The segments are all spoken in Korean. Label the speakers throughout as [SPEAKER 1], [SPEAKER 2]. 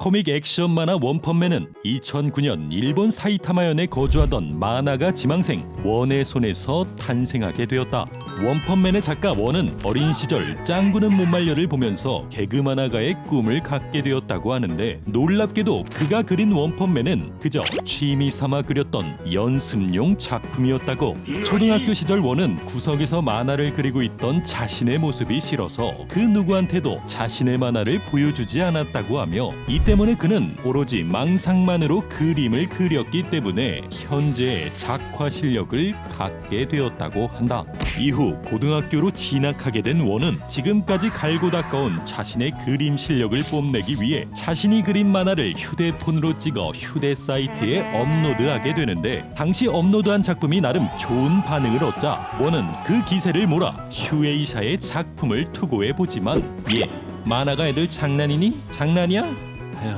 [SPEAKER 1] 코믹 액션 만화 원펀맨은 2009년 일본 사이타마현에 거주하던 만화가 지망생 원의 손에서 탄생하게 되었다. 원펀맨의 작가 원은 어린 시절 짱구는 못 말려를 보면서 개그 만화가의 꿈을 갖게 되었다고 하는데, 놀랍게도 그가 그린 원펀맨은 그저 취미 삼아 그렸던 연습용 작품이었다고. 초등학교 시절 원은 구석에서 만화를 그리고 있던 자신의 모습이 싫어서 그 누구한테도 자신의 만화를 보여주지 않았다고 하며, 이 때문에 그는 오로지 망상만으로 그림을 그렸기 때문에 현재의 작화 실력을 갖게 되었다고 한다. 이후 고등학교로 진학하게 된 원은 지금까지 갈고 닦아온 자신의 그림 실력을 뽐내기 위해 자신이 그린 만화를 휴대폰으로 찍어 휴대 사이트에 업로드하게 되는데, 당시 업로드한 작품이 나름 좋은 반응을 얻자 원은 그 기세를 몰아 슈에이샤의 작품을 투고해보지만, 만화가 애들 장난이니? 장난이야? 에휴,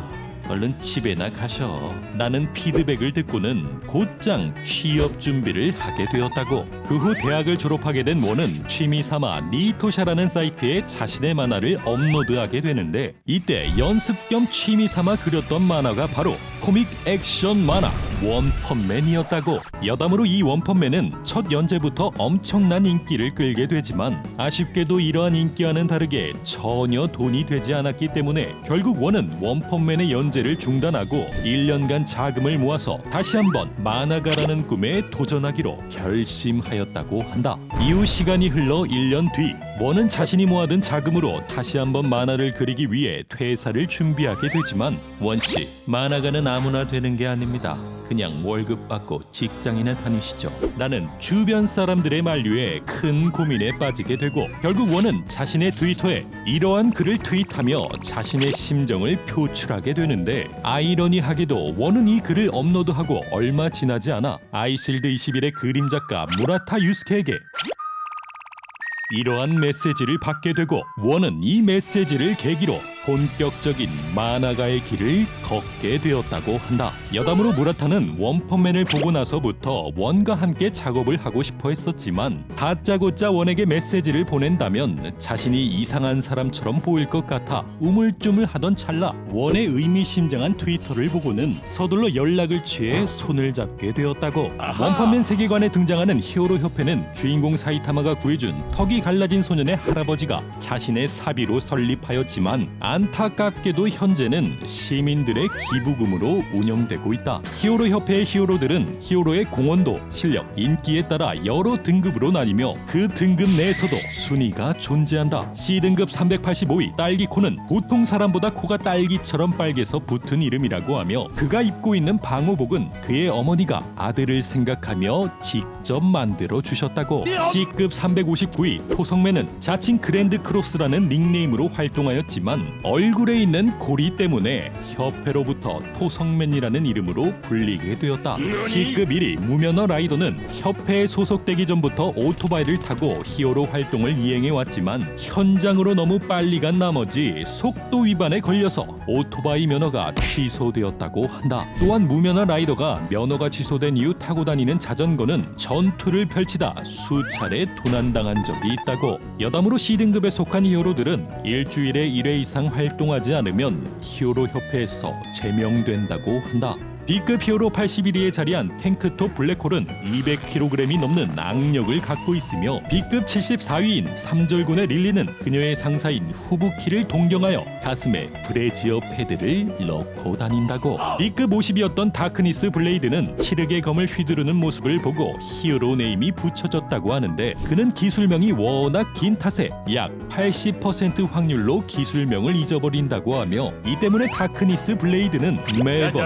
[SPEAKER 1] 얼른 집에나 가셔. 라는 피드백을 듣고는 곧장 취업 준비를 하게 되었다고. 그 후 대학을 졸업하게 된 원은 취미삼아 니토샤라는 사이트에 자신의 만화를 업로드하게 되는데, 이때 연습 겸 취미삼아 그렸던 만화가 바로 코믹 액션 만화 원펀맨이었다고. 여담으로 이 원펀맨은 첫 연재부터 엄청난 인기를 끌게 되지만, 아쉽게도 이러한 인기와는 다르게 전혀 돈이 되지 않았기 때문에 결국 원은 원펀맨의 연재를 중단하고 1년간 자금을 모아서 다시 한번 만화가라는 꿈에 도전하기로 결심하였다고 한다. 이후 시간이 흘러 1년 뒤 원은 자신이 모아둔 자금으로 다시 한번 만화를 그리기 위해 퇴사를 준비하게 되지만, 원씨, 만화가는 아무나 되는 게 아닙니다. 그냥 월급 받고 직장이나 다니시죠. 라는 주변 사람들의 만류에 큰 고민에 빠지게 되고, 결국 원은 자신의 트위터에 이러한 글을 트윗하며 자신의 심정을 표출하게 되는데, 아이러니하게도 원은 이 글을 업로드하고 얼마 지나지 않아 아이실드 21의 그림 작가 무라타 유스케에게 이러한 메시지를 받게 되고, 원은 이 메시지를 계기로 본격적인 만화가의 길을 걷게 되었다고 한다. 여담으로 무라타는 원펀맨을 보고 나서부터 원과 함께 작업을 하고 싶어 했었지만, 다짜고짜 원에게 메시지를 보낸다면 자신이 이상한 사람처럼 보일 것 같아 우물쭈물하던 찰나 원의 의미심장한 트위터를 보고는 서둘러 연락을 취해 손을 잡게 되었다고. 원펀맨 세계관에 등장하는 히어로 협회는 주인공 사이타마가 구해준 턱이 갈라진 소년의 할아버지가 자신의 사비로 설립하였지만, 안타깝게도 현재는 시민들의 기부금으로 운영되고 있다. 히어로 협회의 히어로들은 히어로의 공헌도, 실력, 인기에 따라 여러 등급으로 나뉘며 그 등급 내에서도 순위가 존재한다. C등급 385위 딸기코는 보통 사람보다 코가 딸기처럼 빨개서 붙은 이름이라고 하며, 그가 입고 있는 방호복은 그의 어머니가 아들을 생각하며 직접 만들어 주셨다고. C급 359위 토성맨은 자칭 그랜드 크로스라는 닉네임으로 활동하였지만, 얼굴에 있는 고리 때문에 협회로부터 토성맨이라는 이름으로 불리게 되었다. C급 1위 무면허 라이더는 협회에 소속되기 전부터 오토바이를 타고 히어로 활동을 이행해왔지만, 현장으로 너무 빨리 간 나머지 속도 위반에 걸려서 오토바이 면허가 취소되었다고 한다. 또한 무면허 라이더가 면허가 취소된 이후 타고 다니는 자전거는 전투를 펼치다 수차례 도난당한 적이 있다고. 여담으로 C등급에 속한 히어로들은 일주일에 1회 이상 활동하지 않으면 히어로 협회에서 제명된다고 한다. B급 히어로 81위에 자리한 탱크톱 블랙홀은 200kg이 넘는 악력을 갖고 있으며, B급 74위인 삼절군의 릴리는 그녀의 상사인 후부키를 동경하여 가슴에 브래지어 패드를 넣고 다닌다고. B급 50이었던 다크니스 블레이드는 칠흑의 검을 휘두르는 모습을 보고 히어로 네임이 붙여졌다고 하는데, 그는 기술명이 워낙 긴 탓에 약 80% 확률로 기술명을 잊어버린다고 하며, 이 때문에 다크니스 블레이드는 매번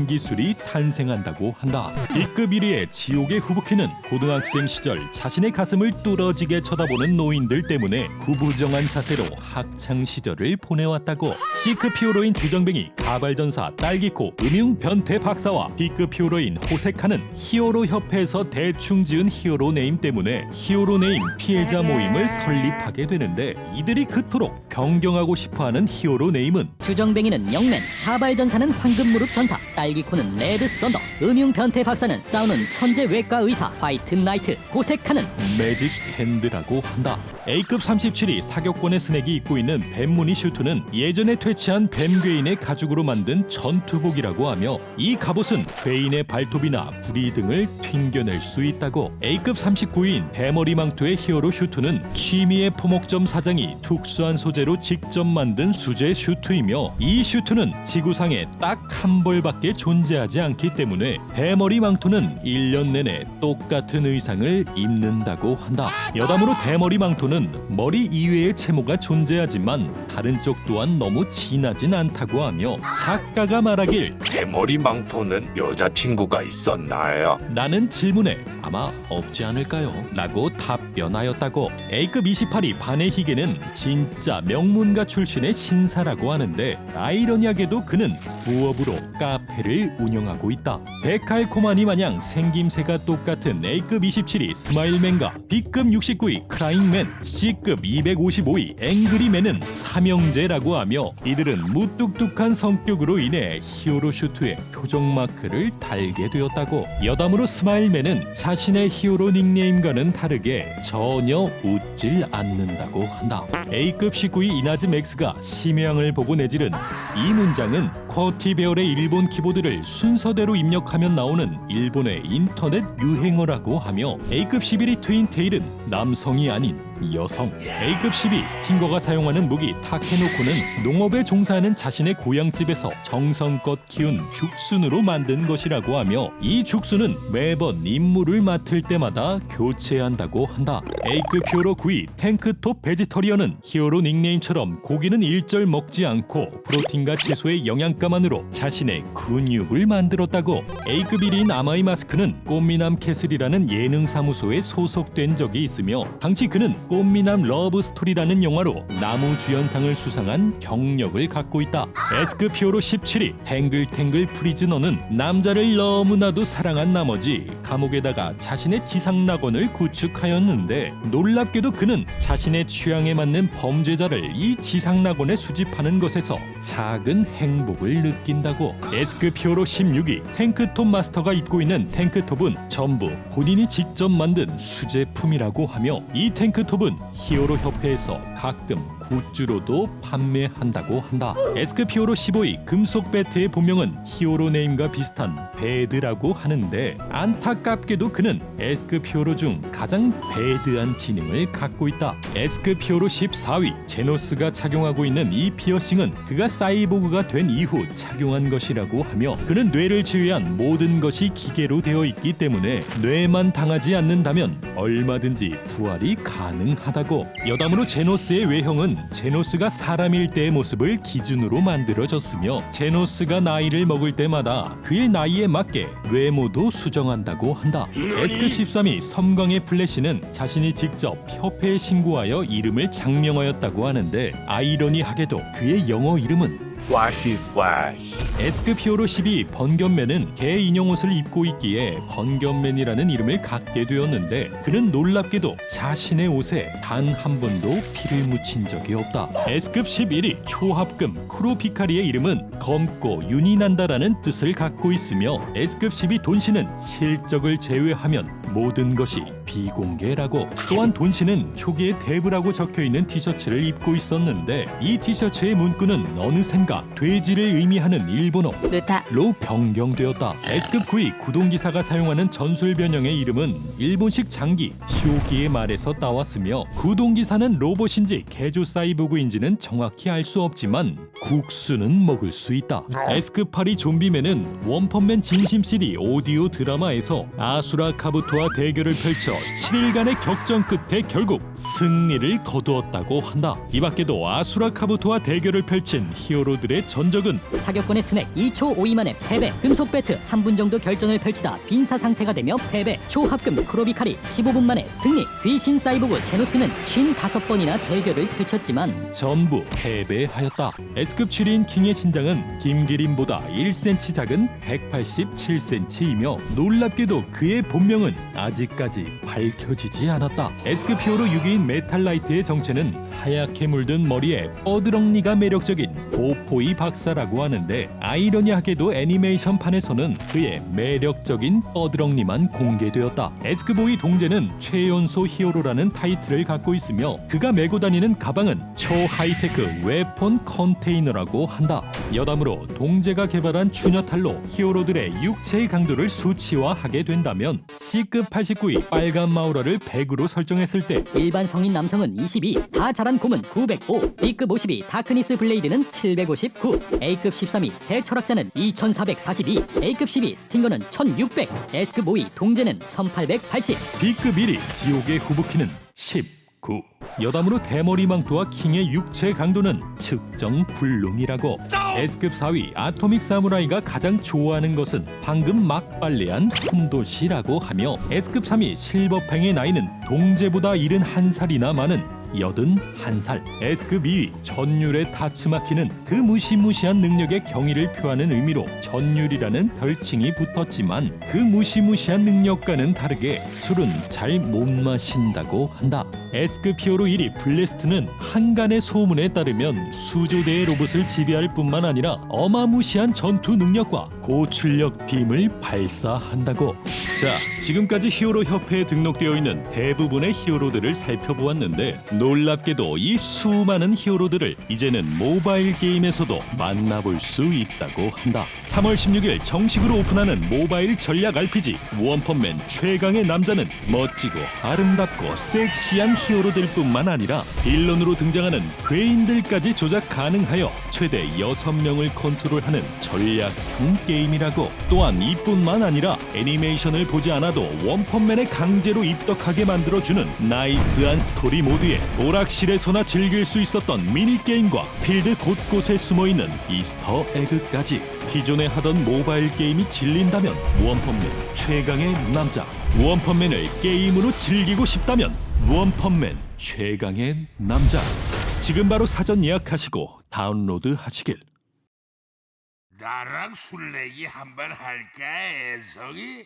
[SPEAKER 1] 기술이 탄생한다고 한다. B급 1위의 지옥의 후부키는 고등학생 시절 자신의 가슴을 뚫어지게 쳐다보는 노인들 때문에 구부정한 자세로 학창 시절을 보내왔다고. C급 히어로인 주정뱅이 가발전사 딸기코 음융 변태 박사와 B급 히어로인 호세카는 히어로 협회에서 대충 지은 히어로 네임 때문에 히어로 네임 피해자 모임을 설립하게 되는데, 이들이 그토록 경경하고 싶어하는 히어로 네임은
[SPEAKER 2] 주정뱅이는 영맨, 가발전사는 황금무릎 전사, 딸기코는 레드 썬더, 음융 변태 박사는 싸우는 천재 외과 의사 화이트 나이트, 호세카는
[SPEAKER 1] 매직 핸드라고 한다. A급 37이 사격권의 스낵이 입고 있는 뱀무늬 슈트는 예전에 퇴치한 뱀괴인의 가죽으로 만든 전투복이라고 하며 이 갑옷은 괴인의 발톱이나 부리 등을 튕겨낼 수 있다고. A급 39인 대머리 망토의 히어로 슈트는 취미의 포목점 사장이 특수한 소재로 직접 만든 수제 슈트이며 이 슈트는 지구상에 딱 한 벌밖에 존재하지 않기 때문에 대머리 망토는 1년 내내 똑같은 의상을 입는다고 한다. 여담으로 대머리 망토는 머리 이외의 채모가 존재하지만 다른 쪽 또한 너무 진하진 않다고 하며 작가가 말하길
[SPEAKER 3] 대머리 망토는 여자친구가 있었나요?
[SPEAKER 1] 나는 질문에 아마 없지 않을까요? 라고 답변하였다고. A급 28이 반의 희게는 진짜 명문가 출신의 신사라고 하는데 아이러니하게도 그는 부업으로 카페를 운영하고 있다. 데칼코마니 마냥 생김새가 똑같은 A급 27이 스마일맨과 B급 69이 크라잉맨, C급 255이 앵그리맨은 삼형제라고 하며 이들은 무뚝뚝한 성격으로 인해 히어로 슈트에 표정 마크를 달게 되었다고. 여담으로 스마일맨은 자신의 히어로 닉네임과는 다르게 전혀 웃질 않는다고 한다. A급 19위 이나즈 맥스가 심해양을 보고 내지른 이 문장은 쿼티베어의 일본 키보드를 순서대로 입력하면 나오는 일본의 인터넷 유행어라고 하며 A급 11위 트윈테일은 남성이 아닌 여성. A급 12 스팅거가 사용하는 무기 타케노코는 농업에 종사하는 자신의 고향집에서 정성껏 키운 죽순으로 만든 것이라고 하며 이 죽순은 매번 임무를 맡을 때마다 교체한다고 한다. A급 히어로 9위 탱크톱 베지터리언은 히어로 닉네임처럼 고기는 일절 먹지 않고 프로틴과 채소의 영양가만으로 자신의 근육을 만들었다고. A급 1위인 아마이 마스크는 꽃미남 캐슬이라는 예능 사무소에 소속된 적이 있으며 당시 그는 꽃미남 러브 스토리라는 영화로 나무주연상을 수상한 경력을 갖고 있다. S급 히어로 17위 탱글탱글 프리즈너는 남자를 너무나도 사랑한 나머지 감옥에다가 자신의 지상낙원을 구축하였는데 놀랍게도 그는 자신의 취향에 맞는 범죄자를 이 지상낙원에 수집하는 것에서 작은 행복을 느낀다고. S급 히어로 16위 탱크톱 마스터가 입고 있는 탱크톱은 전부 본인이 직접 만든 수제품이라고 하며 이 탱크톱은 히어로 협회에서 가끔 굿즈로도 판매한다고 한다. S급 히어로 15위 금속 배트의 본명은 히어로 네임과 비슷한 배드라고 하는데 안타깝게도 그는 S급 히어로 중 가장 배드한 지능을 갖고 있다. S급 히어로 14위 제노스가 착용하고 있는 이 피어싱은 그가 사이보그가 된 이후 착용한 것이라고 하며 그는 뇌를 제외한 모든 것이 기계로 되어 있기 때문에 뇌만 당하지 않는다면 얼마든지 부활이 가능하다고. 여담으로 제노스의 외형은 제노스가 사람일 때의 모습을 기준으로 만들어졌으며 제노스가 나이를 먹을 때마다 그의 나이에 맞게 외모도 수정한다고 한다. S급 13위 섬광의 플래시는 자신이 직접 협회에 신고하여 이름을 장명하였다고 하는데 아이러니하게도 그의 영어 이름은
[SPEAKER 3] 와시 와시.
[SPEAKER 1] S급 히어로 12 번견맨은 개 인형 옷을 입고 있기에 번견맨이라는 이름을 갖게 되었는데 그는 놀랍게도 자신의 옷에 단 한 번도 피를 묻힌 적이 없다. S급 11위 초합금 크로피카리의 이름은 검고 윤이 난다라는 뜻을 갖고 있으며 S급 12 돈씨는 실적을 제외하면 모든 것이 비공개라고. 또한 돈씨는 초기에 데브라고 적혀있는 티셔츠를 입고 있었는데 이 티셔츠의 문구는 어느샌가 돼지를 의미하는 일본어로 변경되었다. S급 9위 구동기사가 사용하는 전술 변형의 이름은 일본식 장기 쇼기의 말에서 따왔으며 구동기사는 로봇인지 개조 사이보그인지는 정확히 알 수 없지만 국수는 먹을 수 있다. S급 8위 좀비맨은 원펀맨 진심 CD 오디오 드라마에서 아수라 카부토와 대결을 펼쳐 7일간의 격전 끝에 결국 승리를 거두었다고 한다. 이 밖에도 아수라 카부토와 대결을 펼친 히어로들의 전적은
[SPEAKER 2] 사격권의 스낵 2초 5위 만에 패배, 금속 배트 3분 정도 결전을 펼치다 빈사 상태가 되며 패배, 초합금 크로비카리 15분 만에 승리, 귀신 사이보그 제노스는 55번이나 대결을 펼쳤지만
[SPEAKER 1] 전부 패배하였다. S급 7위인 킹의 신장은 김기린보다 1cm 작은 187cm이며 놀랍게도 그의 본명은 아직까지 밝혀지지 않았다. S급 히어로 6위인 메탈라이트의 정체는 하얗게 물든 머리에 뻐드렁니가 매력적인 보포이 박사라고 하는데 아이러니하게도 애니메이션판에서는 그의 매력적인 뻐드렁니만 공개되었다. 에스크보이 동제는 최연소 히어로라는 타이틀을 갖고 있으며 그가 메고 다니는 가방은 초하이테크 웨폰 컨테이너라고 한다. 여담으로 동제가 개발한 추녀탈로 히어로들의 육체의 강도를 수치화하게 된다면 C급 89의 빨간 마우라를 100으로 설정했을 때
[SPEAKER 2] 일반 성인 남성은 22, 다 자란 곰은 905, B급 52 다크니스 블레이드는 759, A급 13이 대철학자는 2442, A급 12 스팅거는 1600, S급 5이 동제는 1880.
[SPEAKER 1] B급 1위 지옥의 후부키는 19. 여담으로 대머리 망토와 킹의 육체 강도는 측정 불능이라고. S급 4위 아토믹 사무라이가 가장 좋아하는 것은 방금 막 빨래한 흠도시라고 하며 S급 3위 실버팽의 나이는 동제보다 71살이나 많은 81살. S급 2위 전율의 타츠마키는 그 무시무시한 능력의 경의를 표하는 의미로 전율이라는 별칭이 붙었지만 그 무시무시한 능력과는 다르게 술은 잘 못 마신다고 한다. S급 히어로 1위 블래스트는 한간의 소문에 따르면 수조대의 로봇을 지배할 뿐만 아니라 어마무시한 전투 능력과 고출력 빔을 발사한다고. 자, 지금까지 히어로 협회에 등록되어 있는 대부분의 히어로들을 살펴보았는데 놀랍게도 이 수많은 히어로들을 이제는 모바일 게임에서도 만나볼 수 있다고 한다. 3월 16일 정식으로 오픈하는 모바일 전략 RPG 원펀맨 최강의 남자는 멋지고 아름답고 섹시한 히어로들 뿐만 아니라 빌런으로 등장하는 괴인들까지 조작 가능하여 최대 6명을 컨트롤하는 전략형 게임이라고. 또한 이뿐만 아니라 애니메이션을 보지 않아도 원펀맨에 강제로 입덕하게 만들어주는 나이스한 스토리 모드에 오락실에서나 즐길 수 있었던 미니게임과 필드 곳곳에 숨어있는 이스터 에그까지. 기존에 하던 모바일 게임이 질린다면 원펀맨 최강의 남자 원펀맨을 게임으로 즐기고 싶다면 원펀맨 최강의 남자 지금 바로 사전 예약하시고 다운로드 하시길.
[SPEAKER 4] 나랑 술래기 한번 할까, 애성이?